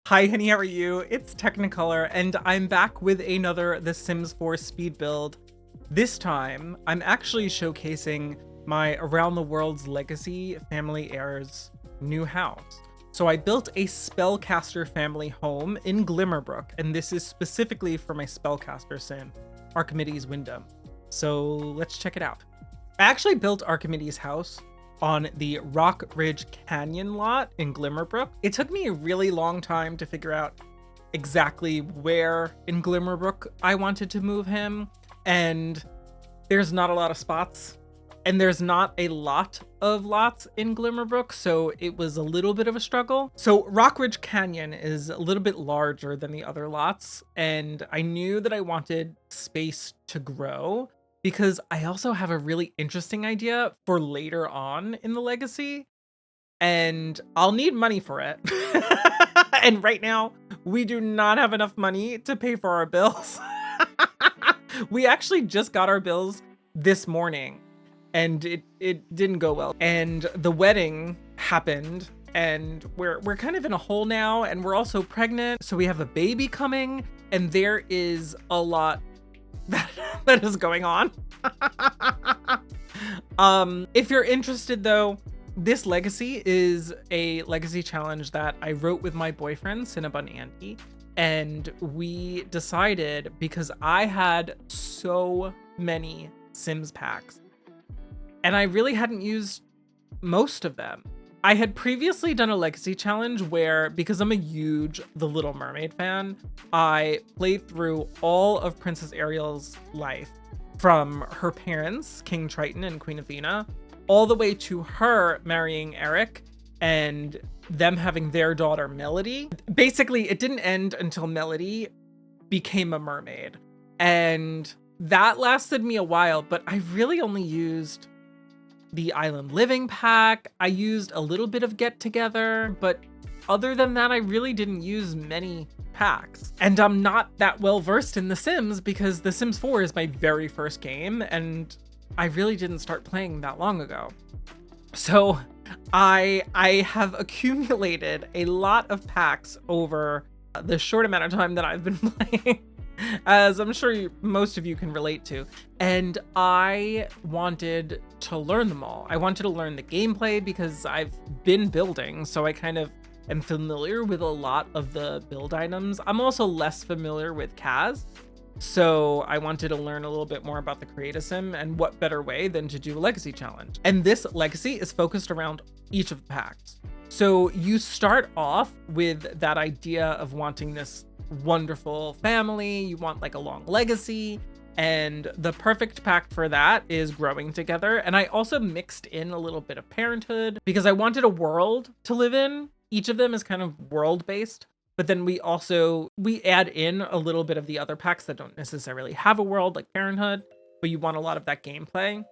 Hi, Henny, how are you? It's Teknikolour, and I'm back with another The Sims 4 speed build. This time, I'm actually showcasing my Around the World's Legacy family heir's new house. So I built a Spellcaster family home in Glimmerbrook, and this is specifically for my Spellcaster sim, Archimedes Wyndham. So let's check it out. I actually built Archimedes' house on the Rock Ridge Canyon lot in Glimmerbrook. It took me a really long time to figure out exactly where in Glimmerbrook I wanted to move him, and there's not a lot of spots, and there's not a lot of lots in Glimmerbrook, so it was a little bit of a struggle. So Rock Ridge Canyon is a little bit larger than the other lots, and I knew that I wanted space to grow, because I also have a really interesting idea for later on in the legacy, and I'll need money for it. And right now, we do not have enough money to pay for our bills. We actually just got our bills this morning, and it didn't go well. And the wedding happened, and we're kind of in a hole now, and we're also pregnant, so we have a baby coming, and there is a lot that is going on. If you're interested though, this legacy is a legacy challenge that I wrote with my boyfriend, Cinnabon Andy, and we decided, because I had so many Sims packs, and I really hadn't used most of them. I had previously done a legacy challenge where, because I'm a huge The Little Mermaid fan, I played through all of Princess Ariel's life, from her parents, King Triton and Queen Athena, all the way to her marrying Eric and them having their daughter Melody. Basically, it didn't end until Melody became a mermaid, and that lasted me a while, but I really only used the Island Living pack. I used a little bit of Get Together, but other than that, I really didn't use many packs. And I'm not that well versed in The Sims because The Sims 4 is my very first game, and I really didn't start playing that long ago. So I have accumulated a lot of packs over the short amount of time that I've been playing, as I'm sure most of you can relate to. And I wanted to learn them all. I wanted to learn the gameplay because I've been building, so I kind of am familiar with a lot of the build items. I'm also less familiar with Kaz, so I wanted to learn a little bit more about the Create-A-Sim, and what better way than to do a legacy challenge. And this legacy is focused around each of the packs. So you start off with that idea of wanting this wonderful family, you want like a long legacy, and the perfect pack for that is Growing Together. And I also mixed in a little bit of Parenthood because I wanted a world to live in. Each of them is kind of world-based, but then we add in a little bit of the other packs that don't necessarily have a world, like Parenthood, but you want a lot of that gameplay.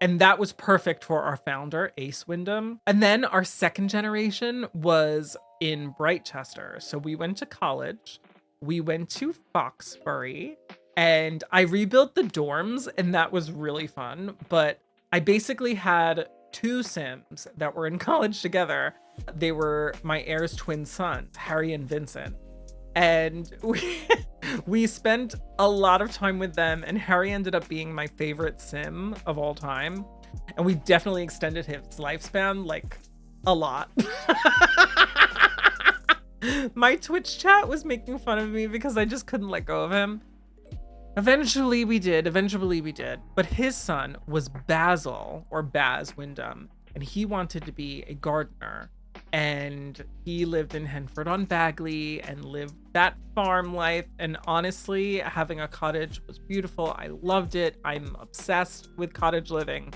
And that was perfect for our founder, Ace Wyndham. And then our second generation was in Brightchester. So we went to college, we went to Foxbury, and I rebuilt the dorms, and that was really fun. But I basically had two Sims that were in college together. They were my heir's twin sons, Harry and Vincent. And we spent a lot of time with them, and Harry ended up being my favorite Sim of all time. And we definitely extended his lifespan, like, a lot. My Twitch chat was making fun of me because I just couldn't let go of him. Eventually we did. But his son was Basil, or Baz Wyndham, and he wanted to be a gardener. And he lived in Henford-on-Bagley and lived that farm life. And honestly, having a cottage was beautiful. I loved it. I'm obsessed with cottage living.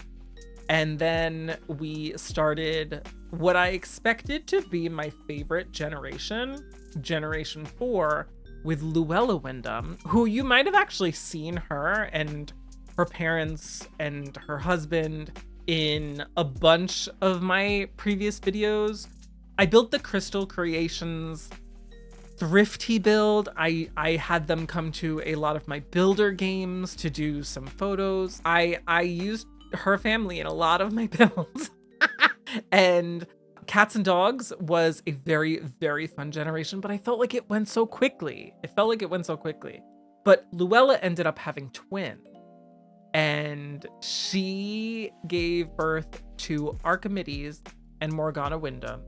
And then we started what I expected to be my favorite generation, Generation 4, with Luella Wyndham, who you might have actually seen her and her parents and her husband in a bunch of my previous videos. I built the Crystal Creations thrifty build. I had them come to a lot of my builder games to do some photos. I used her family in a lot of my builds. And Cats and Dogs was a very, very fun generation, but I felt like it went so quickly. But Luella ended up having twins, and she gave birth to Archimedes and Morgana Wyndham.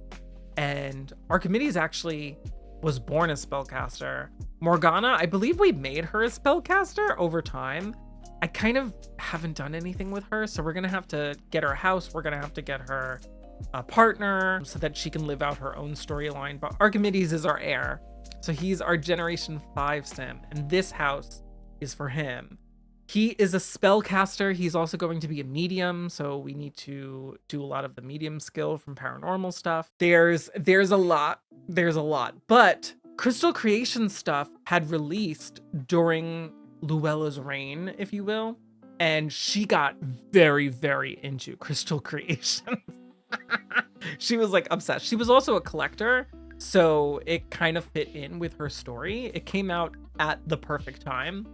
And Archimedes actually was born a spellcaster. Morgana, I believe we made her a spellcaster over time. I kind of haven't done anything with her, so we're gonna have to get her a house. We're gonna have to get her a partner so that she can live out her own storyline. But Archimedes is our heir, so he's our Generation 5 sim, and this house is for him. He is a spellcaster. He's also going to be a medium, so we need to do a lot of the medium skill from paranormal stuff. There's a lot. But Crystal Creation stuff had released during Luella's reign, if you will, and she got very, very into Crystal Creation. She was like obsessed. She was also a collector, so it kind of fit in with her story. It came out at the perfect time.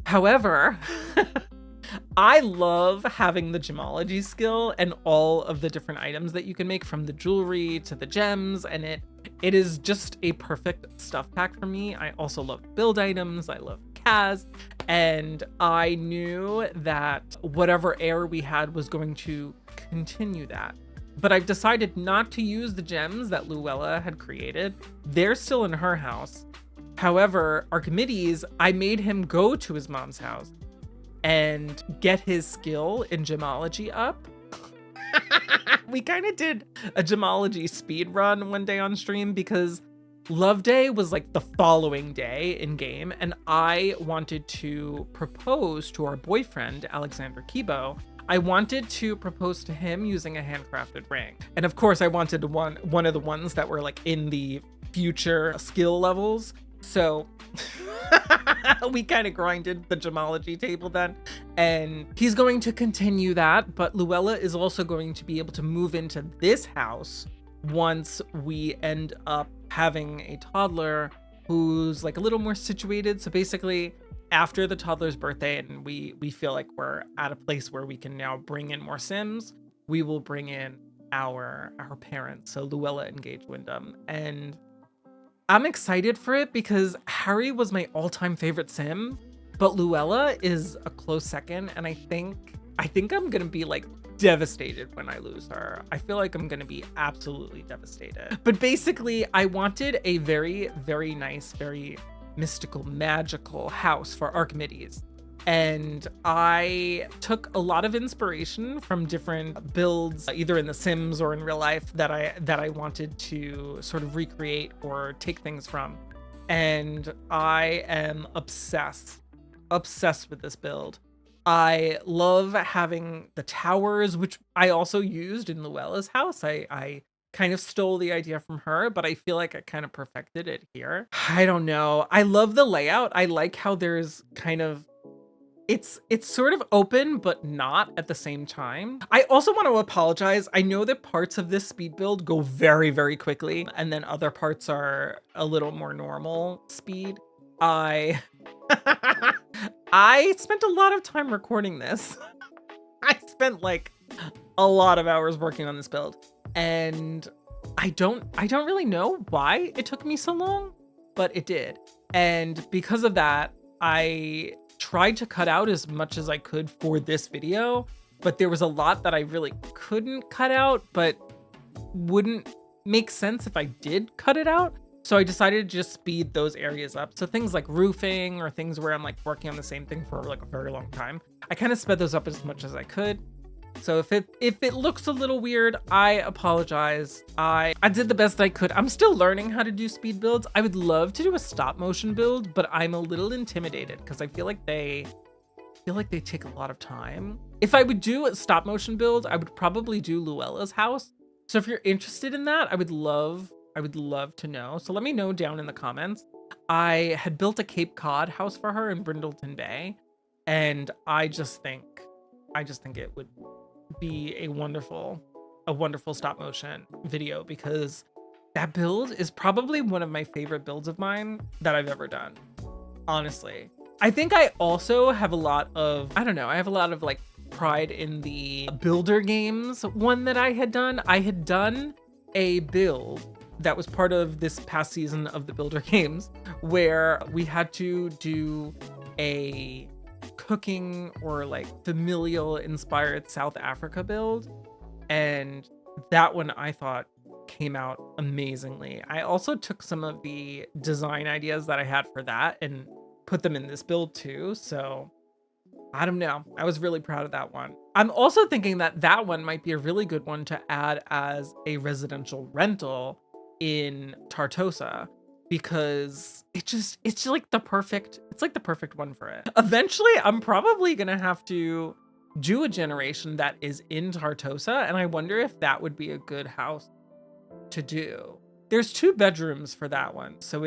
However, I love having the gemology skill and all of the different items that you can make, from the jewelry to the gems, and it is just a perfect stuff pack for me. I also love build items. I love Kaz, and I knew that whatever heir we had was going to continue that. But I've decided not to use the gems that Luella had created. They're still in her house. However, Archimedes, I made him go to his mom's house and get his skill in gemology up. We kind of did a gemology speed run one day on stream because Love Day was like the following day in game, and I wanted to propose to our boyfriend, Alexander Kibo. I wanted to propose to him using a handcrafted ring. And of course, I wanted one of the ones that were like in the future skill levels. So we kind of grinded the gemology table then, and he's going to continue that. But Luella is also going to be able to move into this house once we end up having a toddler who's like a little more situated. So basically, after the toddler's birthday and we feel like we're at a place where we can now bring in more Sims, we will bring in our parents. So Luella and Gage Wyndham. And I'm excited for it because Harry was my all-time favorite sim, but Luella is a close second, and I think I'm gonna be like devastated when I lose her. I feel like I'm gonna be absolutely devastated. But basically, I wanted a very, very nice, very mystical, magical house for Archimedes. And I took a lot of inspiration from different builds, either in The Sims or in real life, that I wanted to sort of recreate or take things from. And I am obsessed with this build. I love having the towers, which I also used in Luella's house. I kind of stole the idea from her, but I feel like I kind of perfected it here. I don't know. I love the layout. I like how there's kind of, it's sort of open, but not at the same time. I also want to apologize. I know that parts of this speed build go very, very quickly, and then other parts are a little more normal speed. I spent a lot of time recording this. I spent like a lot of hours working on this build, and I don't really know why it took me so long, but it did. And because of that, I tried to cut out as much as I could for this video, but there was a lot that I really couldn't cut out, but wouldn't make sense if I did cut it out. So I decided to just speed those areas up. So things like roofing or things where I'm like working on the same thing for like a very long time, I kind of sped those up as much as I could. So if it looks a little weird, I apologize. I did the best I could. I'm still learning how to do speed builds. I would love to do a stop motion build, but I'm a little intimidated because I feel like they take a lot of time. If I would do a stop motion build, I would probably do Luella's house. So if you're interested in that, I would love to know. So let me know down in the comments. I had built a Cape Cod house for her in Brindleton Bay, and I just think it would be a wonderful stop motion video, because that build is probably one of my favorite builds of mine that I've ever done. Honestly, I think I also have a lot of, I have a lot of like pride in the builder games one that I had done. I had done a build that was part of this past season of the Builder Games where we had to do a cooking or like familial inspired South Africa build. And that one I thought came out amazingly. I also took some of the design ideas that I had for that and put them in this build too. So I don't know. I was really proud of that one. I'm also thinking that that one might be a really good one to add as a residential rental in Tartosa, because it's just like the perfect, it's like the perfect one for it. Eventually, I'm probably gonna have to do a generation that is in Tartosa, and I wonder if that would be a good house to do. There's 2 bedrooms for that one, so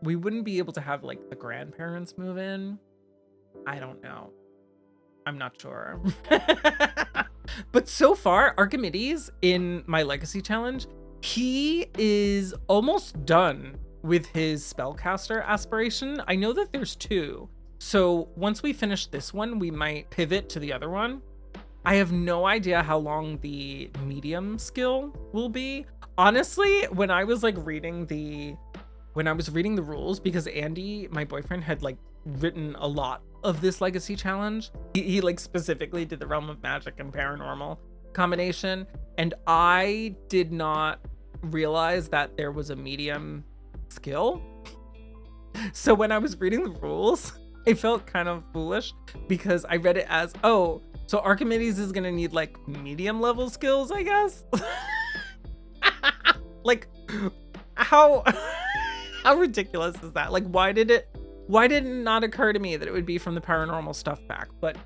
we wouldn't be able to have like the grandparents move in. I don't know. I'm not sure. But so far, Archimedes in my Legacy Challenge, he is almost done with his Spellcaster aspiration. I know that there's 2. So once we finish this one, we might pivot to the other one. I have no idea how long the medium skill will be. Honestly, when I was like reading the rules, because Andy, my boyfriend, had like written a lot of this Legacy Challenge. He like specifically did the Realm of Magic and Paranormal combination, and I did not realize that there was a medium skill. So when I was reading the rules, I felt kind of foolish because I read it as, oh, so Archimedes is gonna need like medium level skills, I guess. Like, how ridiculous is that? Like, why did it not occur to me that it would be from the Paranormal Stuff pack? But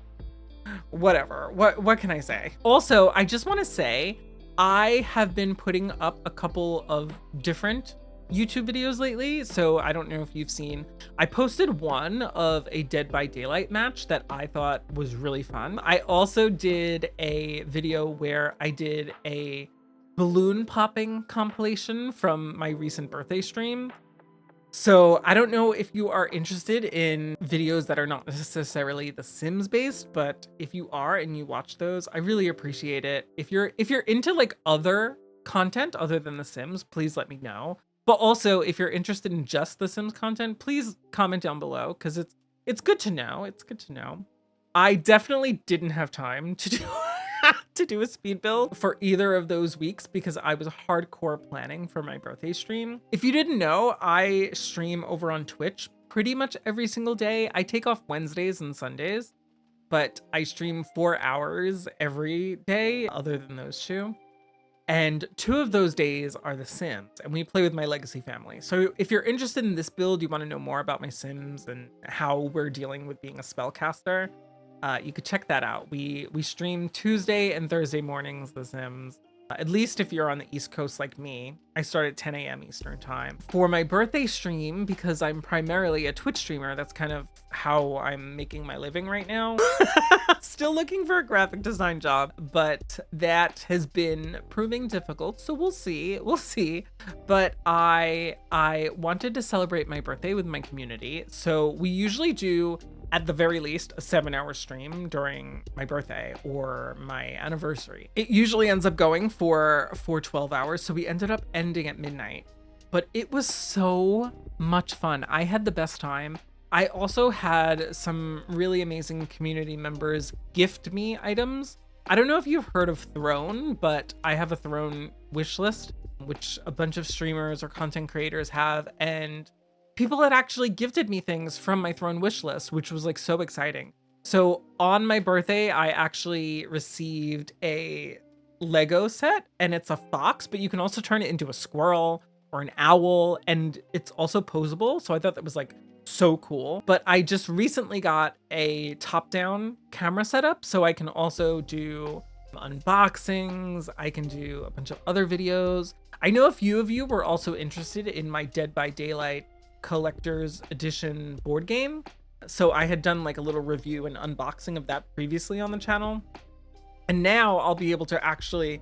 whatever. What can I say? Also, I just want to say I have been putting up a couple of different YouTube videos lately. So I don't know if you've seen, I posted one of a Dead by Daylight match that I thought was really fun. I also did a video where I did a balloon popping compilation from my recent birthday stream. So I don't know if you are interested in videos that are not necessarily The Sims based, but if you are and you watch those, I really appreciate it. If you're into like other content other than The Sims, please let me know. But also, if you're interested in just The Sims content, please comment down below, because it's good to know. It's good to know. I definitely didn't have time to do to do a speed build for either of those weeks because I was hardcore planning for my birthday stream. If you didn't know, I stream over on Twitch pretty much every single day. I take off Wednesdays and Sundays, but I stream 4 hours every day other than those 2. And 2 of those days are The Sims, and we play with my Legacy family. So if you're interested in this build, you want to know more about my Sims and how we're dealing with being a spellcaster, you could check that out. We stream Tuesday and Thursday mornings, The Sims. At least if you're on the East Coast like me. I start at 10 a.m. Eastern time. For my birthday stream, because I'm primarily a Twitch streamer, that's kind of how I'm making my living right now. Still looking for a graphic design job, but that has been proving difficult, so we'll see. But I wanted to celebrate my birthday with my community, so we usually do, at the very least, a 7-hour stream during my birthday or my anniversary. It usually ends up going for 12 hours, so we ended up ending at midnight. But it was so much fun. I had the best time. I also had some really amazing community members gift me items. I don't know if you've heard of Throne, but I have a Throne wish list, which a bunch of streamers or content creators have, and people had actually gifted me things from my Throne wish list, which was like so exciting. So on my birthday, I actually received a Lego set, and it's a fox, but you can also turn it into a squirrel or an owl, and it's also posable. So I thought that was like so cool. But I just recently got a top-down camera setup, so I can also do unboxings. I can do a bunch of other videos. I know a few of you were also interested in my Dead by Daylight Collector's Edition board game. So I had done like a little review and unboxing of that previously on the channel. And now I'll be able to actually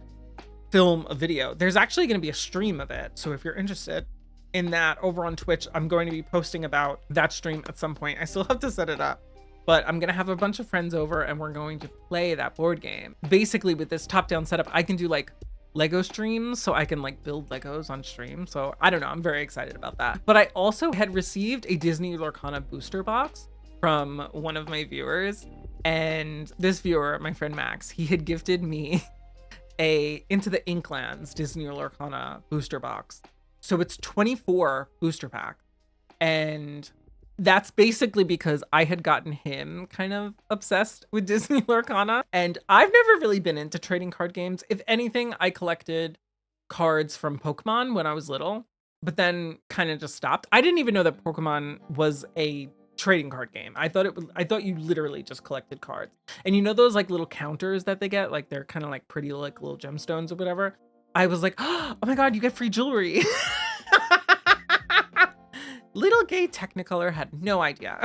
film a video. There's actually going to be a stream of it. So if you're interested in that over on Twitch, I'm going to be posting about that stream at some point. I still have to set it up, but I'm going to have a bunch of friends over and we're going to play that board game. Basically with this top-down setup, I can do like Lego streams so I can like build Legos on stream. So I don't know, I'm very excited about that. But I also had received a Disney Lorcana booster box from one of my viewers. And this viewer, my friend Max, he had gifted me a Into the Inklands Disney Lorcana booster box. So it's 24 booster packs. And that's basically because I had gotten him kind of obsessed with Disney Lorcana. And I've never really been into trading card games. If anything, I collected cards from Pokemon when I was little, but then kind of just stopped. I didn't even know that Pokemon was a trading card game. I thought you literally just collected cards. And you know those like little counters that they get, like they're kind of like pretty like little gemstones or whatever. I was like, oh my God, you get free jewelry. Little gay Teknikolour had no idea.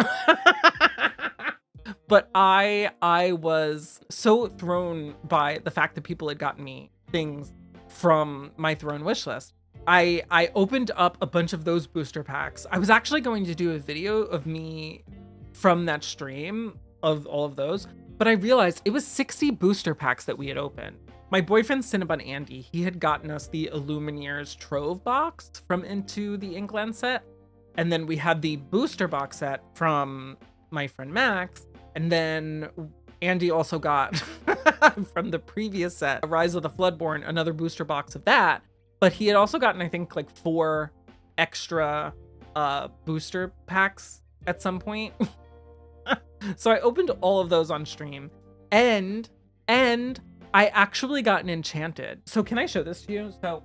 But I was so thrown by the fact that people had gotten me things from my Throne wish list. I opened up a bunch of those booster packs. I was actually going to do a video of me from that stream of all of those, but I realized it was 60 booster packs that we had opened. My boyfriend Cinnabon Andy, he had gotten us the Illumineers Trove box from Into the Inkland set. And then we had the booster box set from my friend Max. And then Andy also got from the previous set, Rise of the Floodborn, another booster box of that. But he had also gotten, I think, like 4 extra booster packs at some point. So I opened all of those on stream. And I actually got an enchanted. So can I show this to you? So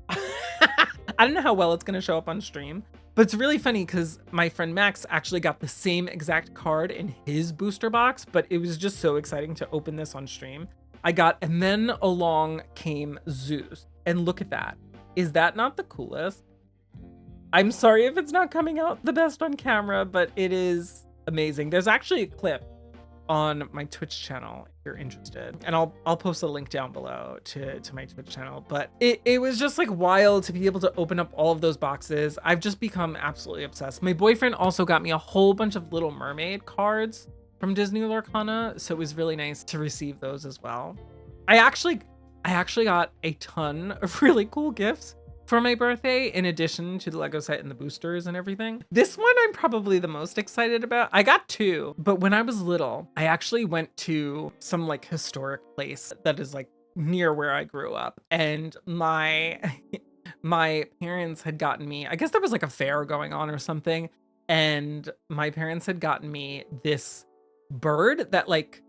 I don't know how well it's going to show up on stream. But it's really funny because my friend Max actually got the same exact card in his booster box, but it was just so exciting to open this on stream. And then along came Zeus. And look at that. Is that not the coolest? I'm sorry if it's not coming out the best on camera, but it is amazing. There's actually a clip on my Twitch channel if you're interested, and I'll post a link down below to my Twitch channel. But it was just like wild to be able to open up all of those boxes. I've just become absolutely obsessed. My boyfriend also got me a whole bunch of Little Mermaid cards from Disney Lorcana, so it was really nice to receive those as well. I actually got a ton of really cool gifts for my birthday, in addition to the Lego set and the boosters and everything. This one I'm probably the most excited about. I got 2, but when I was little, I actually went to some like historic place that is like near where I grew up. And my parents had gotten me, I guess there was like a fair going on or something. And my parents had gotten me this bird that like,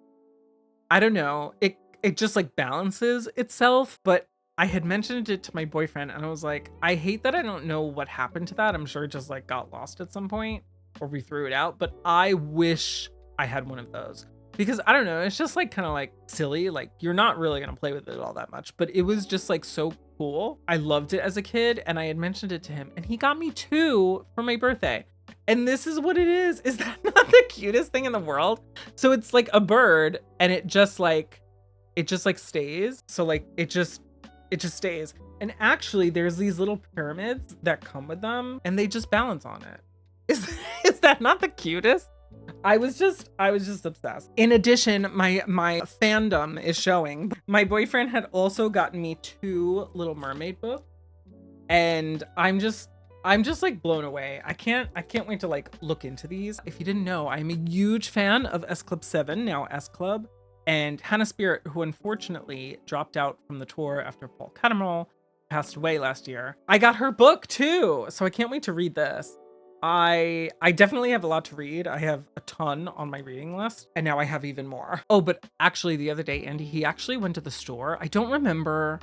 I don't know, it just like balances itself, but I had mentioned it to my boyfriend and I was like, I hate that I don't know what happened to that. I'm sure it just like got lost at some point or we threw it out, but I wish I had one of those because I don't know, it's just like kind of like silly. Like you're not really going to play with it all that much, but it was just like so cool. I loved it as a kid and I had mentioned it to him and he got me 2 for my birthday. And this is what it is. Is that not the cutest thing in the world? So it's like a bird and it just like stays. So like it just stays. And actually there's these little pyramids that come with them and they just balance on it. Is that not the cutest? I was just obsessed. In addition, my fandom is showing. My boyfriend had also gotten me 2 Little Mermaid books and I'm just like blown away. I can't wait to like look into these. If you didn't know, I'm a huge fan of S Club 7, now S Club. And Hannah Spirit, who unfortunately dropped out from the tour after Paul Cattermole passed away last year. I got her book too, so I can't wait to read this. I definitely have a lot to read. I have a ton on my reading list, and now I have even more. Oh, but actually the other day, Andy, he actually went to the store. I don't remember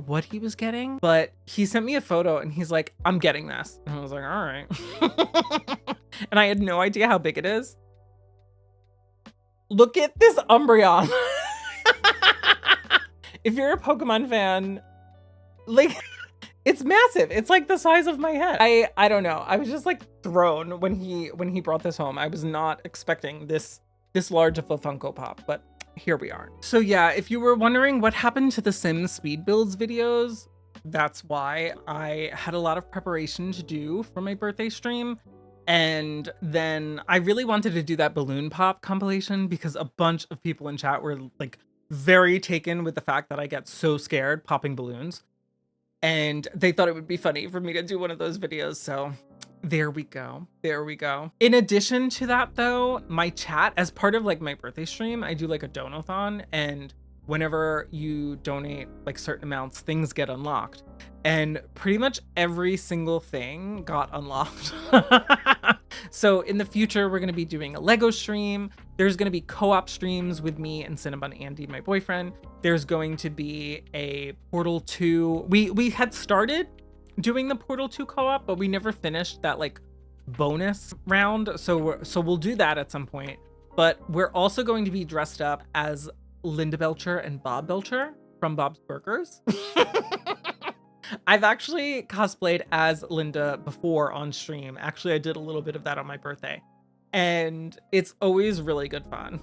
what he was getting, but he sent me a photo and he's like, I'm getting this. And I was like, all right. And I had no idea how big it is. Look at this Umbreon. If you're a Pokemon fan, like, it's massive. It's like the size of my head. I don't know. I was just like thrown when he brought this home. I was not expecting this large of a Funko Pop, but here we are. So yeah, if you were wondering what happened to the Sims speed builds videos, that's why. I had a lot of preparation to do for my birthday stream. And then I really wanted to do that balloon pop compilation because a bunch of people in chat were like very taken with the fact that I get so scared popping balloons. And they thought it would be funny for me to do one of those videos. So there we go. There we go. In addition to that though, my chat, as part of like my birthday stream, I do like a donathon, and whenever you donate like certain amounts, things get unlocked. And pretty much every single thing got unlocked. So in the future, we're going to be doing a Lego stream. There's going to be co-op streams with me and Cinnabon Andy, my boyfriend. There's going to be a Portal 2. We had started doing the Portal 2 co-op, but we never finished that like bonus round. So we'll do that at some point. But we're also going to be dressed up as Linda Belcher and Bob Belcher from Bob's Burgers. I've actually cosplayed as Linda before on stream. Actually, I did a little bit of that on my birthday, and it's always really good fun.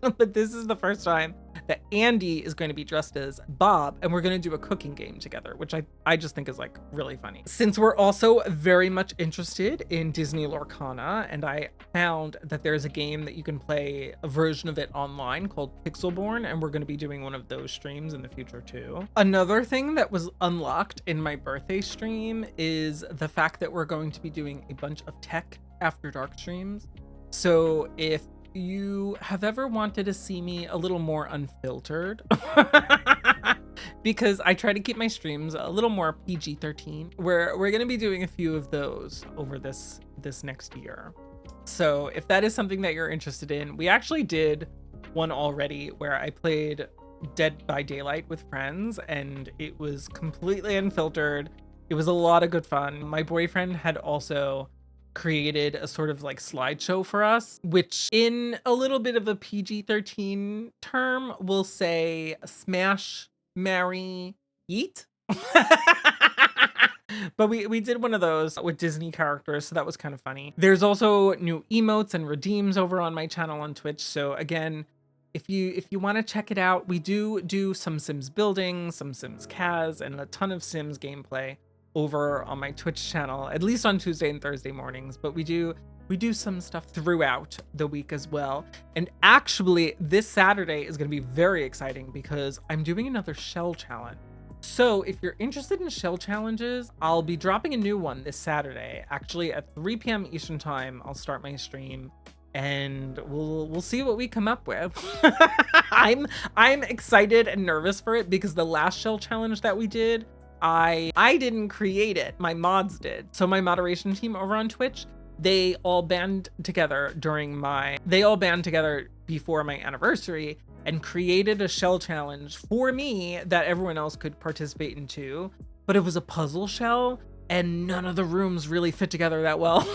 But this is the first time that Andy is going to be dressed as Bob, and we're going to do a cooking game together, which I just think is like really funny. Since we're also very much interested in Disney Lorcana, and I found that there's a game that you can play a version of it online called Pixelborn, and we're going to be doing one of those streams in the future too. Another thing that was unlocked in my birthday stream is the fact that we're going to be doing a bunch of tech after dark streams. So if you have ever wanted to see me a little more unfiltered, because I try to keep my streams a little more PG-13, we're going to be doing a few of those over this next year. So if that is something that you're interested in, we actually did one already where I played Dead by Daylight with friends, and it was completely unfiltered. It was a lot of good fun. My boyfriend had also created a sort of like slideshow for us, which in a little bit of a PG-13 term will say smash, marry, eat. But we did one of those with Disney characters, so that was kind of funny. There's also new emotes and redeems over on my channel on Twitch. So again, if you want to check it out, we do some Sims building, some Sims Kaz, and a ton of Sims gameplay over on my Twitch channel, at least on Tuesday and Thursday mornings, but we do some stuff throughout the week as well. And actually this Saturday is going to be very exciting because I'm doing another shell challenge. So if you're interested in shell challenges, I'll be dropping a new one this Saturday. Actually at 3 p.m. Eastern time, I'll start my stream and we'll see what we come up with. I'm excited and nervous for it because the last shell challenge that we did, I didn't create it, my mods did. So my moderation team over on Twitch, they all band together before my anniversary and created a shell challenge for me that everyone else could participate in too. But it was a puzzle shell and none of the rooms really fit together that well.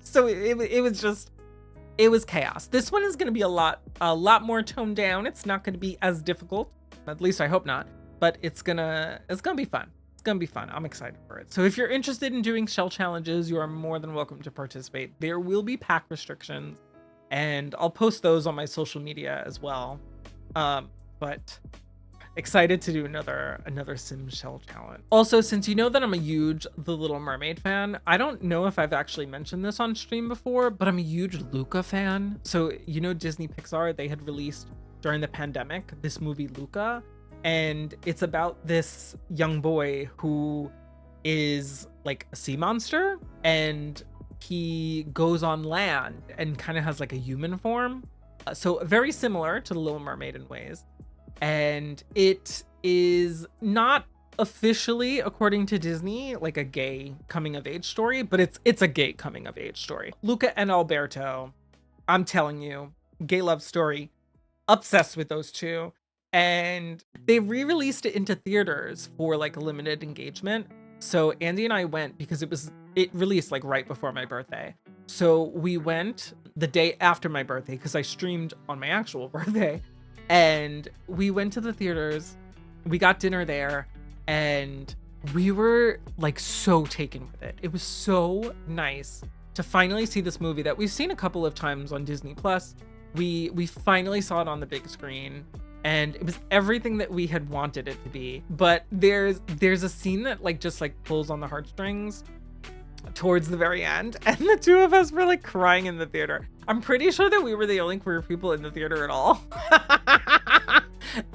So it was chaos. This one is going to be a lot more toned down. It's not going to be as difficult, at least I hope not. But it's gonna be fun. It's gonna be fun. I'm excited for it. So if you're interested in doing shell challenges, you are more than welcome to participate. There will be pack restrictions, and I'll post those on my social media as well. But excited to do another Sim shell challenge. Also, since you know that I'm a huge The Little Mermaid fan, I don't know if I've actually mentioned this on stream before, but I'm a huge Luca fan. So you know Disney Pixar, they had released during the pandemic this movie Luca. And it's about this young boy who is like a sea monster, and he goes on land and kind of has like a human form. So very similar to The Little Mermaid in ways. And it is not officially, according to Disney, like a gay coming of age story, but it's a gay coming of age story. Luca and Alberto, I'm telling you, gay love story, obsessed with those two. And they re-released it into theaters for like a limited engagement. So Andy and I went because it released like right before my birthday. So we went the day after my birthday because I streamed on my actual birthday. And we went to the theaters, we got dinner there, and we were like so taken with it. It was so nice to finally see this movie that we've seen a couple of times on Disney Plus. We finally saw it on the big screen. And it was everything that we had wanted it to be. But there's a scene that like just like pulls on the heartstrings towards the very end. And the two of us were like crying in the theater. I'm pretty sure that we were the only queer people in the theater at all.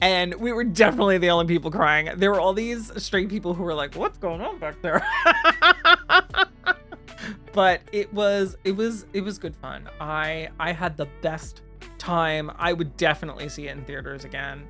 And we were definitely the only people crying. There were all these straight people who were like, what's going on back there? But it was good fun. I had the best time. I would definitely see it in theaters again.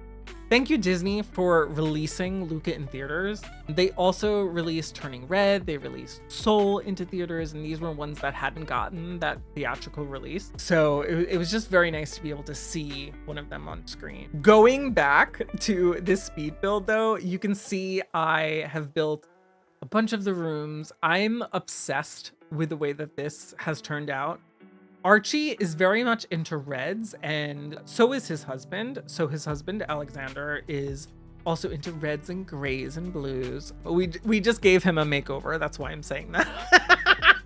Thank you, Disney, for releasing Luca in theaters. They also released Turning Red, they released Soul into theaters, and these were ones that hadn't gotten that theatrical release. So it was just very nice to be able to see one of them on screen. Going back to this speed build though, you can see I have built a bunch of the rooms. I'm obsessed with the way that this has turned out. Archie is very much into reds, and so is his husband. So his husband, Alexander, is also into reds and grays and blues. We just gave him a makeover. That's why I'm saying that.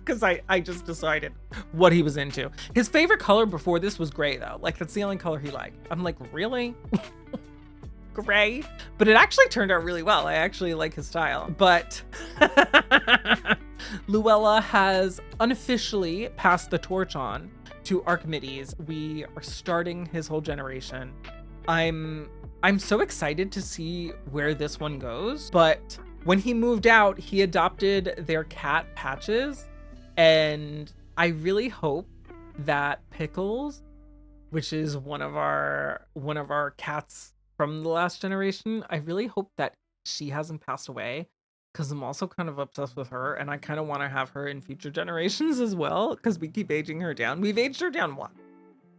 Because I just decided what he was into. His favorite color before this was gray, though. Like, that's the only color he liked. I'm like, really? Gray? But it actually turned out really well. I actually like his style. But Luella has unofficially passed the torch on to Archimedes. We are starting his whole generation. I'm so excited to see where this one goes. But when he moved out, he adopted their cat Patches, and I really hope that Pickles, which is one of our cats from the last generation, I really hope that she hasn't passed away, because I'm also kind of obsessed with her, and I kind of want to have her in future generations as well, because we keep aging her down. We've aged her down one.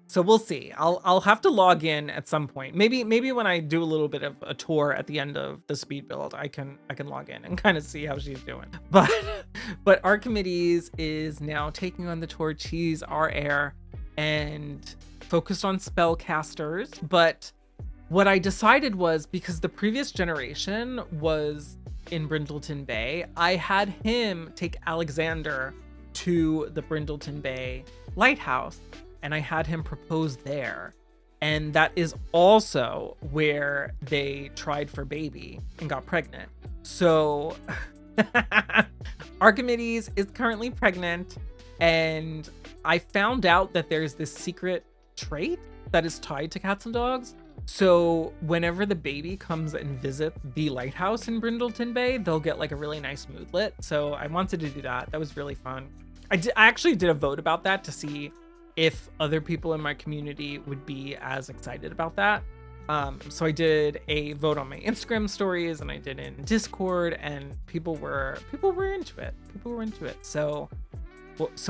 So we'll see. I'll have to log in at some point. Maybe when I do a little bit of a tour at the end of the speed build, I can log in and kind of see how she's doing. But Archimedes is now taking on the torch. He's our heir and focused on spellcasters. But what I decided was, because the previous generation was in Brindleton Bay, I had him take Alexander to the Brindleton Bay lighthouse, and I had him propose there. And that is also where they tried for baby and got pregnant. So Archimedes is currently pregnant, and I found out that there's this secret trait that is tied to cats and dogs. So whenever the baby comes and visits the lighthouse in Brindleton Bay, they'll get like a really nice moodlet. So I wanted to do that. That was really fun. I actually did a vote about that to see if other people in my community would be as excited about that. So I did a vote on my Instagram stories, and I did in Discord, and people were into it. People were into it. So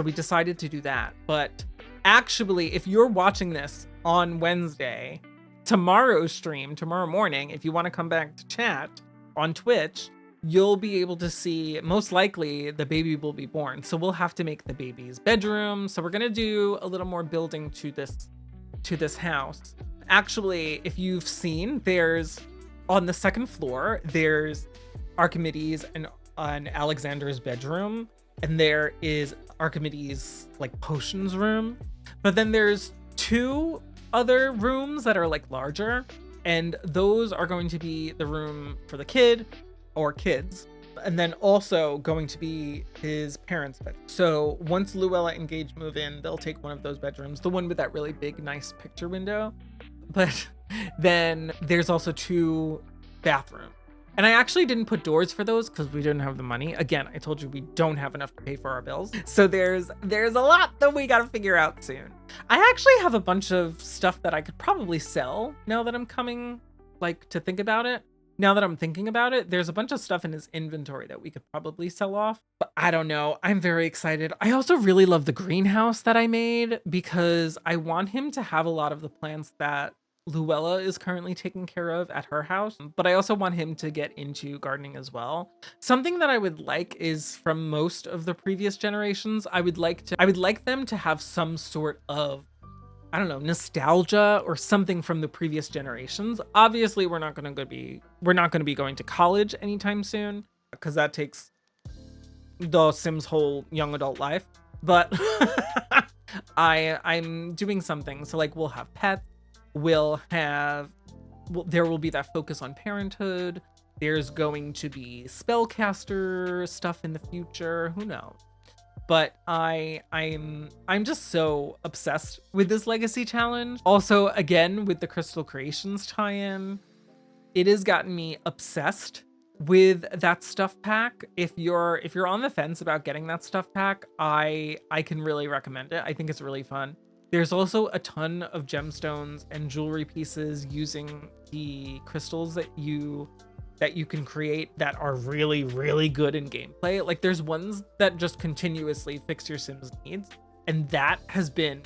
we decided to do that. But actually, if you're watching this on Wednesday, tomorrow's stream, tomorrow morning, if you want to come back to chat on Twitch, you'll be able to see, most likely, the baby will be born. So we'll have to make the baby's bedroom. So we're going to do a little more building to this house. Actually, if you've seen, there's on the second floor, there's Archimedes and Alexander's bedroom, and there is Archimedes' like potions room. But then there's two other rooms that are like larger, and those are going to be the room for the kid or kids, and then also going to be his parents' bed. So once Luella and Gage move in, they'll take one of those bedrooms, the one with that really big nice picture window. But then there's also two bathrooms, and I actually didn't put doors for those because we didn't have the money. Again, I told you we don't have enough to pay for our bills. So there's a lot that we got to figure out soon. I actually have a bunch of stuff that I could probably sell now that I'm coming, like, to think about it. Now that I'm thinking about it, there's a bunch of stuff in his inventory that we could probably sell off, but I don't know. I'm very excited. I also really love the greenhouse that I made, because I want him to have a lot of the plants that Luella is currently taking care of at her house, but I also want him to get into gardening as well. Something that I would like is, from most of the previous generations, I would like them to have some sort of, I don't know, nostalgia or something from the previous generations. Obviously, we're not going to be going to college anytime soon, because that takes the Sims' whole young adult life. But I'm doing something. So like, we'll have pets. There will be that focus on parenthood. There's going to be spellcaster stuff in the future. Who knows? But I'm just so obsessed with this legacy challenge. Also, again, with the Crystal Creations tie-in, it has gotten me obsessed with that stuff pack. If you're on the fence about getting that stuff pack, I can really recommend it. I think it's really fun. There's also a ton of gemstones and jewelry pieces using the crystals that you can create that are really, really good in gameplay. Like there's ones that just continuously fix your Sims needs, and that has been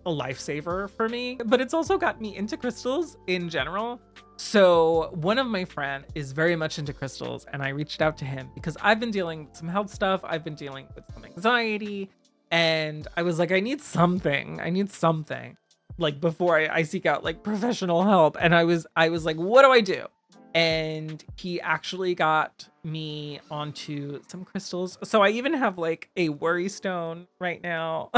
a lifesaver for me. But it's also got me into crystals in general. So one of my friends is very much into crystals, and I reached out to him because I've been dealing with some health stuff. I've been dealing with some anxiety, and I was like, I need something. Like before I seek out like professional help. And I was like, what do I do? And he actually got me onto some crystals. So I even have like a worry stone right now.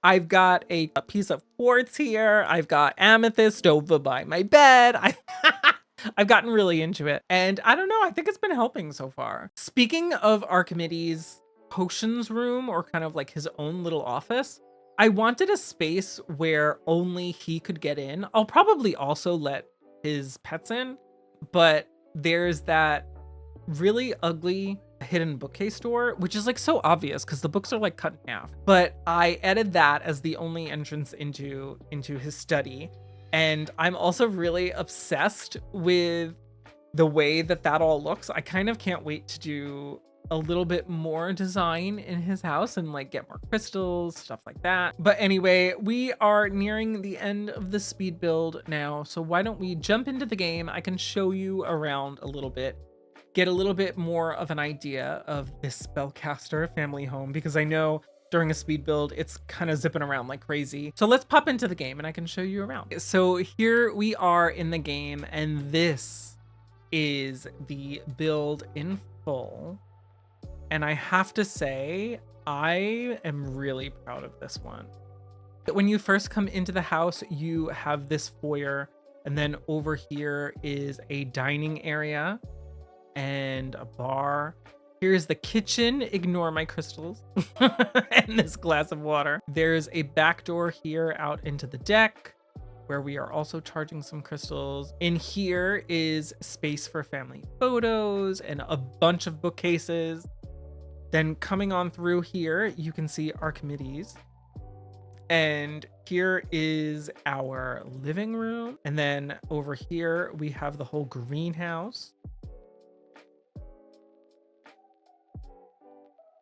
I've got a piece of quartz here. I've got amethyst over by my bed. I've gotten really into it. And I don't know, I think it's been helping so far. Speaking of Archimedes' potions room, or kind of like his own little office, I wanted a space where only he could get in. I'll probably also let his pets in, but there's that really ugly hidden bookcase door, which is like so obvious because the books are like cut in half. But I added that as the only entrance into his study. And I'm also really obsessed with the way that all looks. I kind of can't wait to do a little bit more design in his house and like get more crystals, stuff like that. But anyway, we are nearing the end of the speed build now. So why don't we jump into the game? I can show you around a little bit, get a little bit more of an idea of this Spellcaster family home, because I know during a speed build, it's kind of zipping around like crazy. So let's pop into the game and I can show you around. So here we are in the game, and this is the build in full. And I have to say, I am really proud of this one. When you first come into the house, you have this foyer, and then over here is a dining area and a bar. Here's the kitchen, ignore my crystals, and this glass of water. There's a back door here out into the deck, where we are also charging some crystals. In here is space for family photos and a bunch of bookcases. Then coming on through here, you can see Archimedes. And here is our living room. And then over here, we have the whole greenhouse.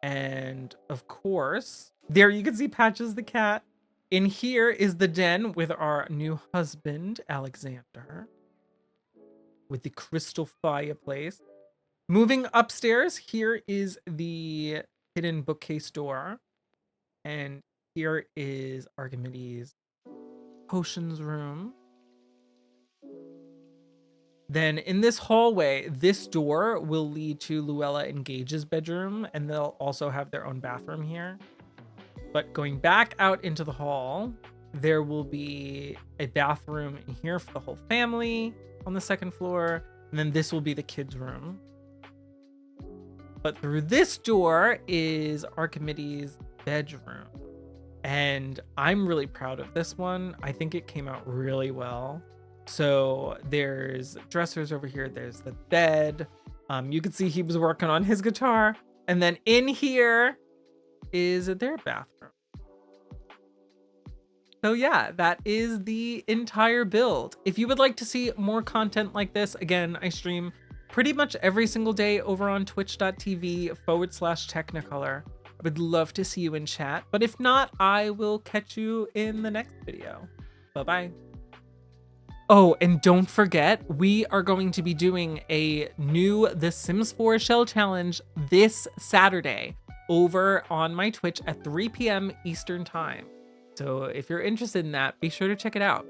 And of course, there you can see Patches the cat. In here is the den with our new husband, Alexander, with the crystal fireplace. Moving upstairs, here is the hidden bookcase door. And here is Archimedes' potions room. Then in this hallway, this door will lead to Luella and Gage's bedroom, and they'll also have their own bathroom here. But going back out into the hall, there will be a bathroom in here for the whole family on the second floor. And then this will be the kids' room. But through this door is Archimedes' bedroom. And I'm really proud of this one. I think it came out really well. So there's dressers over here. There's the bed. You can see he was working on his guitar. And then in here is their bathroom. So yeah, that is the entire build. If you would like to see more content like this, again, I stream pretty much every single day over on twitch.tv/Teknikolour. I would love to see you in chat, but if not, I will catch you in the next video. Bye-bye. Oh, and don't forget, we are going to be doing a new The Sims 4 Shell Challenge this Saturday over on my Twitch at 3 p.m. Eastern Time. So if you're interested in that, be sure to check it out.